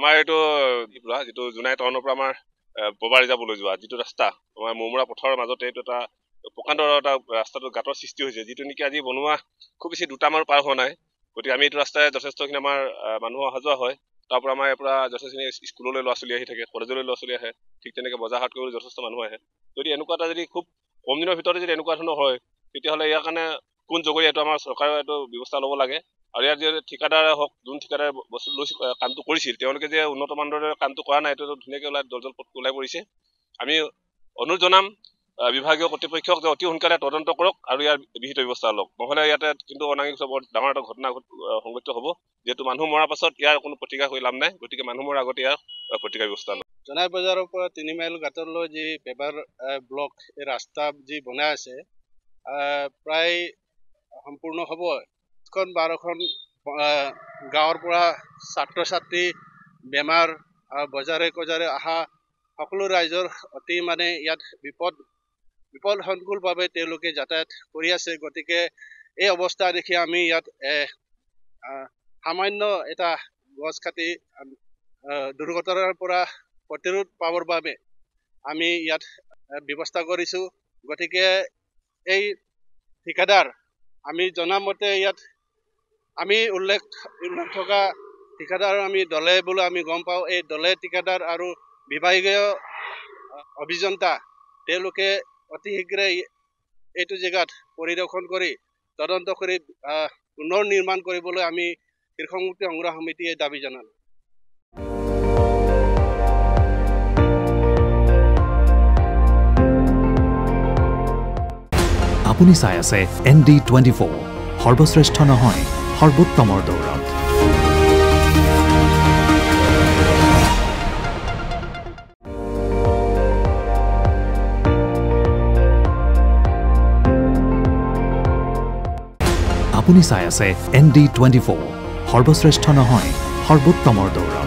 আমাৰ এইটো যিটো জোনাই টাউনৰ পৰা আমাৰ ববাৰী যাবলৈ যোৱা যিটো ৰাস্তা আমাৰ মৌমৰা পথাৰৰ মাজতে এইটো এটা প্ৰকাণ্ড এটা ৰাস্তাটো গাঁতৰ সৃষ্টি হৈছে, যিটো নেকি আজি বনোৱা খুব বেছি দুটামান পাৰ হোৱা নাই। গতিকে আমি এইটো ৰাস্তাই যথেষ্টখিনি আমাৰ মানুহ অহা যোৱা হয়। তাৰ পৰা আমাৰ ইয়াৰ পৰা যথেষ্টখিনি স্কুললৈ ল'ৰা ছোৱালী আহি থাকে, কলেজলৈ ল'ৰা ছোৱালী আহে, ঠিক তেনেকৈ বজাৰ হাট কৰিবলৈ যথেষ্ট মানুহ আহে। যদি এনেকুৱা এটা যদি খুব কম দিনৰ ভিতৰতে যদি এনেকুৱা ধৰণৰ হয়, তেতিয়াহ'লে ইয়াৰ কাৰণে কোন জগৰীয়া এইটো আমাৰ চৰকাৰে এইটো ব্যৱস্থা ল'ব লাগে। আৰু ইয়াৰ যে ঠিকাদাৰে হওক, যোন ঠিকাদাৰে বস্তু লৈছিল কামটো কৰিছিল, তেওঁলোকে যে উন্নত মানদণ্ডৰ কামটো কৰা নাই, এইটো ধুনীয়াকৈ দলদল ওলাই পৰিছে। আমি অনুৰোধ জনাম বিভাগীয় কৰ্তৃপক্ষক যে অতি সোনকালে তদন্ত কৰক আৰু ইয়াৰ বিহিত ব্যৱস্থা লওক, নহ'লে ইয়াতে কিন্তু অনাগত বৰ ডাঙৰ এটা ঘটনা সংঘটিত হ'ব। যিহেতু মানুহ মৰাৰ পাছত ইয়াৰ কোনো প্ৰতিকাৰ কৰি লাভ নাই, গতিকে মানুহ মৰাৰ আগতে ইয়াৰ প্ৰতিকাৰ ব্যৱস্থা লওক। জোনাই বজাৰৰ পৰা 3 মাইল ঘাটলৈ যি পেপাৰ ব্লক এই ৰাস্তা যি বনাই আছে প্ৰায় সম্পূৰ্ণ হ'ব। 12খন গাঁৱৰ পৰা ছাত্ৰ ছাত্ৰী, বেমাৰ, বজাৰে কজাৰে অহা সকলো ৰাইজৰ অতি ইয়াত বিপদসংকুলভাৱে তেওঁলোকে যাতায়াত কৰি আছে। গতিকে এই অৱস্থা দেখি আমি ইয়াত সামান্য এটা গছ কাটি দুৰ্ঘটনাৰ পৰা প্ৰতিৰোধ পাবৰ বাবে আমি ইয়াত ব্যৱস্থা কৰিছোঁ। গতিকে এই ঠিকাদাৰ আমি জনামতে ইয়াত আমি উল্লেখ থকা ঠিকাদাৰ আমি দলে বোলো আমি গম পাওঁ। এই দলে ঠিকাদাৰ আৰু বিভাগীয় অভিযন্তা তেওঁলোকে অতি শীঘ্ৰে এইটো জেগাত পৰিদৰ্শন কৰি তদন্ত কৰি পুনৰ নিৰ্মাণ কৰিবলৈ আমি কৃষক মুক্তি সংগ্ৰাম সমিতিয়ে দাবী জনালোঁ। আপুনি চাই আছে ND24, সৰ্বশ্ৰেষ্ঠ নহয় সৰ্বোত্তমৰ দৌৰত। আপুনি চাই আছে ND24, সৰ্বশ্ৰেষ্ঠ নহয় সৰ্বোত্তমৰ দৌৰত।